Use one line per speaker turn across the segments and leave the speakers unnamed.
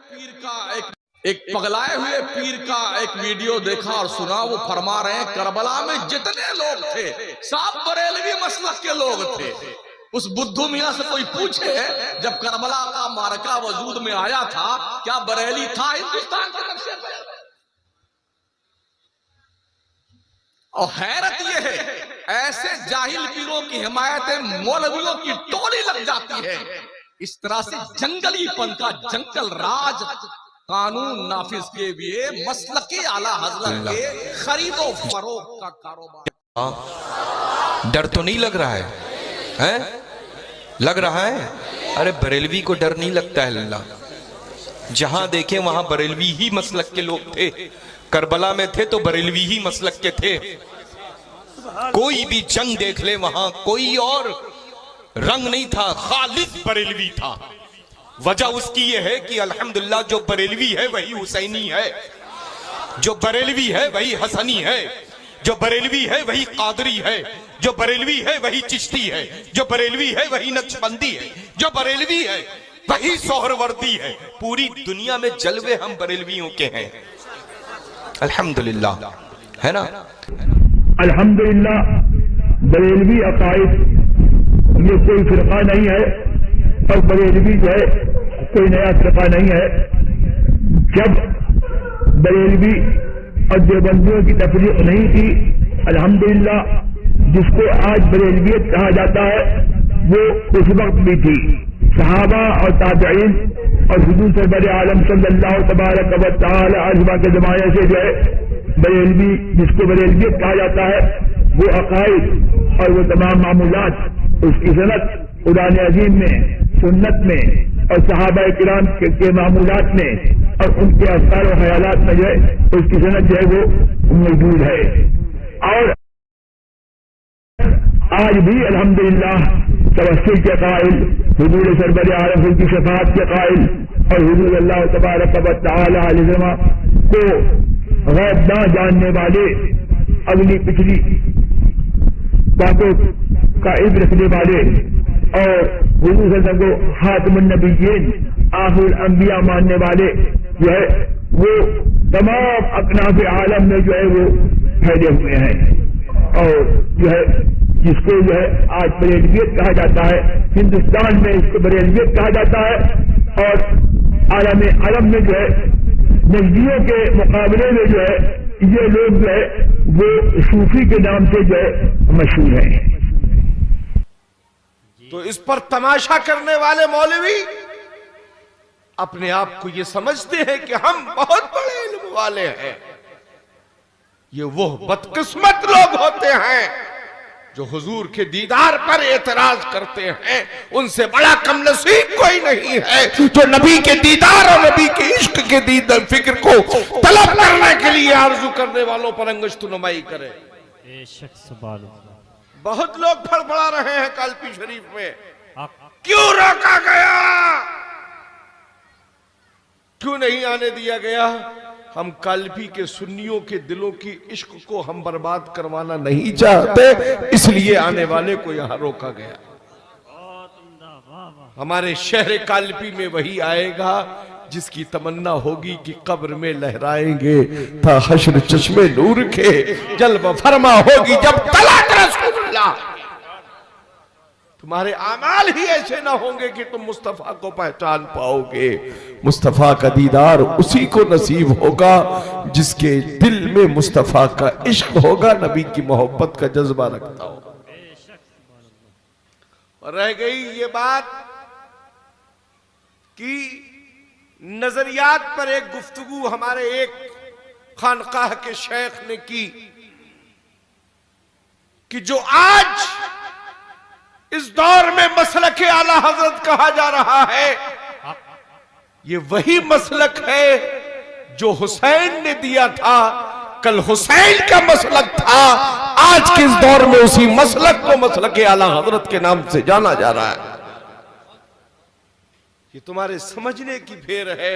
पीर का एक पगलाए हुए पीर का एक वीडियो देखा और सुना। वो फरमा रहे हैं करबला में जितने लोग थे सब बरेलवी मसलक के लोग थे। उस बुद्धू मियां से कोई पूछे जब करबला का मारका वजूद में आया था क्या बरेली था हिंदुस्तान के नक्शे पे? और हैरत यह है ऐसे जाहिल पीरों की हिमायत मौलवियों की टोली लग जाती है। इस तरह से जंगलीपन का जंगल राज कानून नाफिज के लिए मसलके आला हजरत के खरीदो फरोख्त का कारोबार।
डर तो नहीं लग रहा है, हैं? लग रहा है? अरे बरेलवी को डर नहीं लगता है अल्लाह। जहां देखे वहां बरेलवी ही मसलक के लोग थे। करबला में थे तो बरेलवी ही मसलक के थे। कोई भी जंग देख ले वहां कोई और रंग नहीं था, खालिद बरेलवी था। वजह उसकी यह है कि अल्हम्दुलिल्लाह जो बरेलवी है वही हुसैनी है, जो बरेलवी है वही हसनी है, जो बरेलवी है वही कादरी है, जो बरेलवी है वही चिश्ती है, जो बरेलवी है वही नक्शबंदी है, जो बरेलवी है वही सोहरवर्दी है। पूरी दुनिया में जलवे हम बरेलवियों के हैं अल्हम्दुलिल्लाह, है ना?
अल्हम्दुलिल्लाह बरेलवी अकायद ये कोई फिरका नहीं है और बरेलवी जो है कोई नया फिरका नहीं है। जब बरेलवी और देवबंदियों की तफरीक नहीं थी, अल्हम्दुलिल्लाह जिसको आज बरेलवियत कहा जाता है वो उस वक्त भी थी। सहाबा और ताबईन और हुजूर सरवर आलम सल्लल्लाहु तबारक व तआला अलैहि के जमाने से जो है बरेलवी जिसको बरेलवियत कहा जाता है वो अकायद और वो तमाम मामूलात उसकी सनत कुरान अजीम में, सुन्नत में और सहाबा किराम के मामूलात में और उनके अफकार और ख्यालात में जो है उसकी सनत जो है वो मौजूद है। और आज भी अल्हम्दुलिल्लाह तवस्सुल के कायल, हुजूर सरवर आलम की शफाअत के कायल और हुजूर अल्लाह तबारक व तआला अलैहि को गैब ना जानने वाले, अगली पिछली बातों का इल्म रखने वाले और हुजूर सल्लल्लाहु अलैहि वसल्लम को खातमुन नबिय्यीन आखिरुल अंबिया मानने वाले जो है वो तमाम अकनाफ आलम में जो है वो फैले हुए हैं। और जो है जिसको जो है आज बरेलवियत कहा जाता है, हिंदुस्तान में इसको बरेलवियत कहा जाता है और आलम में जो है नजदियों के मुकाबले में जो है ये लोग जो है वो सूफी के नाम से जो है मशहूर हैं।
तो इस पर तमाशा करने वाले मौलवी अपने आप को ये समझते हैं कि हम बहुत बड़े इल्म वाले हैं। ये वो बदकिस्मत लोग होते हैं जो हुजूर के दीदार पर एतराज करते हैं। उनसे बड़ा कम नसीब कोई नहीं है जो नबी के दीदार और नबी के इश्क के दीदार फिक्र को तलब करने के लिए आरजू करने वालों पर अंगुश्तनुमाई करे। बहुत लोग फड़फड़ा रहे हैं कालपी शरीफ में, क्यों रोका गया, क्यों नहीं आने दिया गया? हम कालपी के सुन्नियों के दिलों की इश्क को हम बर्बाद करवाना नहीं चाहते, इसलिए आने वाले को यहां रोका गया। हमारे शहर कालपी में वही आएगा जिसकी तमन्ना होगी कि कब्र में लहराएंगे था हश्र चश्मे नूर के, जल्व फरमा होगी जब तलाक रसूलुल्लाह। तुम्हारे आमाल ही ऐसे ना होंगे कि तुम मुस्तफा को पहचान पाओगे। मुस्तफा का दीदार उसी को नसीब होगा जिसके दिल में मुस्तफा का इश्क होगा, नबी की मोहब्बत का जज्बा रखता होगा। और रह गई ये बात कि नजरियात पर एक गुफ्तगू हमारे एक खानकाह के शेख ने की कि जो आज इस दौर में मसलक आला हजरत कहा जा रहा है, ये वही मसलक है जो हुसैन ने दिया था। कल हुसैन का मसलक था, आज के इस दौर में उसी मसलक को मसलक आला हजरत के नाम से जाना जा रहा है। ये तुम्हारे समझने की फेर है।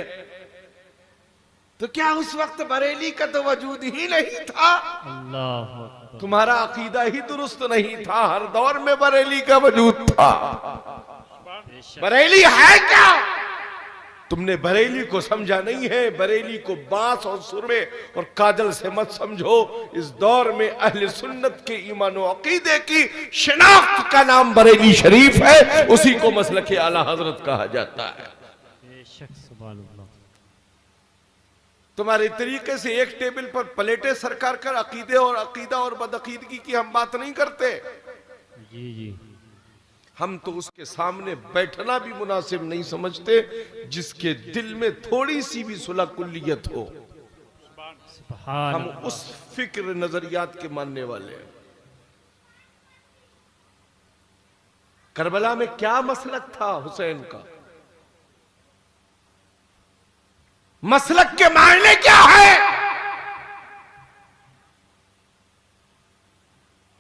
तो क्या उस वक्त बरेली का तो वजूद ही नहीं था? अल्लाह, तुम्हारा अकीदा ही दुरुस्त नहीं था। हर दौर में बरेली का वजूद था। बरेली है क्या? तुमने बरेली को समझा नहीं है। बरेली को बांस और सुरमे और काजल से मत समझो। इस दौर में अहले सुन्नत के ईमान और अकीदे की शिनाख्त का नाम बरेली शरीफ है, उसी को मसलक आला हजरत कहा जाता है। तुम्हारे तरीके से एक टेबल पर प्लेटें सरकार कर अकीदे और अकीदा और बदअकीदगी की हम बात नहीं करते।
जी जी,
हम तो उसके सामने बैठना भी मुनासिब नहीं समझते जिसके दिल में थोड़ी सी भी सुलह कुल्लियत हो। हम उस फिक्र नजरियात के मानने वाले हैं। करबला में क्या मसलक था हुसैन का? मसलक के मायने क्या है?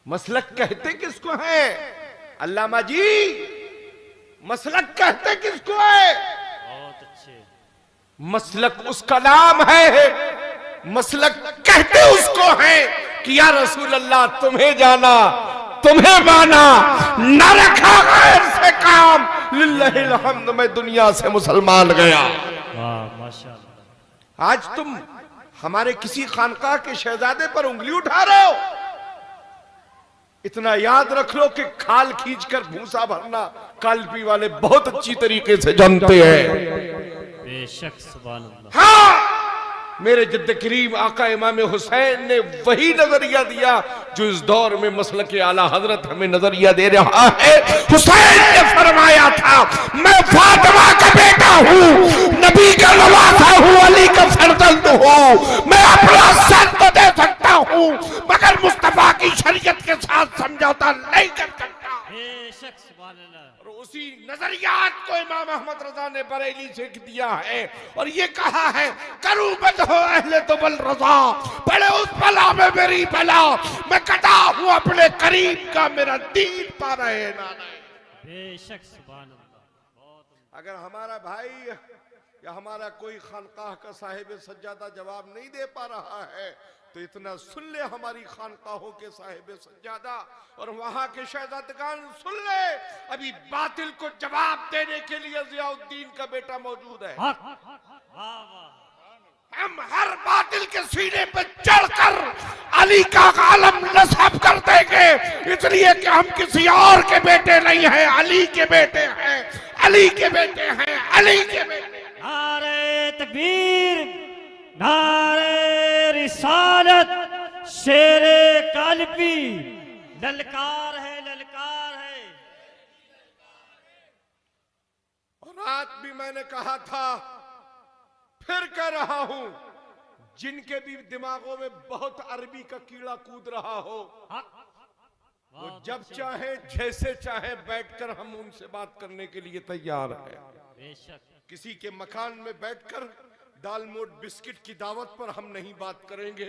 मसलक कहते किसको है? अल्लामा जी, मसलक कहते किसको है?
बहुत अच्छे।
मसलक उसका नाम है। मसलक कहते उसको है कि या रसूल अल्लाह, तुम्हें जाना, तुम्हें माना, न रखा गैर से काम, लिल्लाहिल हम्द, मैं दुनिया से मुसलमान गया।
वाह माशाअल्लाह।
आज तुम हमारे किसी खानकाह के शहजादे पर उंगली उठा रहे हो। इतना याद रख लो कि खाल खींचकर भूसा भरना कालपी वाले बहुत अच्छी तरीके से जानते हैं।
बेशक, सुभान अल्लाह।
हाँ, मेरे जद्द करीम आका इमाम हुसैन ने वही नजरिया दिया जो इस दौर में मसलक आला हजरत हमें नजरिया दे रहा है। हुसैन ने फरमाया था, मैं फातिमा का बेटा हूँ, नबी का नवासा हूँ, अली का फर्जंद हूँ, मैं अपना सर तो दे सकता हूँ मगर मुस्तफा की शरीयत के साथ समझौता नहीं कर सकता।
बेशक, सुभान अल्लाह।
और उसी नजरियात को इमाम अहमद रजा ने बरेली से दिया है और ये कहा है, करूं बद हो अहले तो बल रजा, पड़े उस बला में मेरी बला, मैं कटा हूं अपने करीब का, मेरा दीन पा रहे ना नहीं।
बेशक, सुभान अल्लाह। बहुत।
अगर हमारा भाई या हमारा कोई खानकाह का साहिब सज्जादा जवाब नहीं दे पा रहा है तो इतना सुन ले, हमारी खानकाहों के साहिब सज्जादा और वहां के शहजादगान सुन ले, अभी बातिल को जवाब देने के लिए जियाउद्दीन का बेटा मौजूद है।
वाह वाह।
हम हर बातिल के सीने पे चढ़कर अली का आलम नस्ब कर देंगे, इसलिए कि हम किसी और के बेटे नहीं हैं, अली के बेटे हैं, अली के बेटे हैं, अली के बेटे।
नारे तकबीर, नारे रिसालत, शेरे कालपी, ललकार है, ललकार है।
और आज भी मैंने कहा था, फिर कह रहा हूं, जिनके भी दिमागों में बहुत अरबी का कीड़ा कूद रहा हो, वो जब चाहे जैसे चाहे बैठकर हम उनसे बात करने के लिए तैयार हैं।
बेशक।
किसी के मकान में बैठकर दाल मोट बिस्किट की दावत पर हम नहीं बात करेंगे।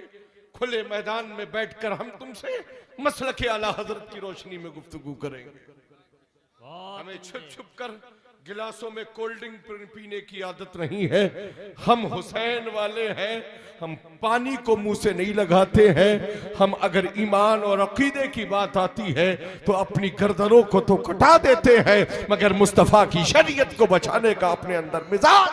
खुले मैदान में बैठकर हम तुमसे मसलक आला हजरत की रोशनी में गुफ्तगू करेंगे। हमें छुप छुप कर गिलासों में कोल्ड ड्रिंक पीने की आदत नहीं है। हम हुसैन वाले हैं, हम पानी को मुंह से नहीं लगाते हैं। हम अगर ईमान और अकीदे की बात आती है तो अपनी गर्दनों को तो कटा देते हैं, मगर मुस्तफा की शरीयत को बचाने का अपने अंदर मिजाज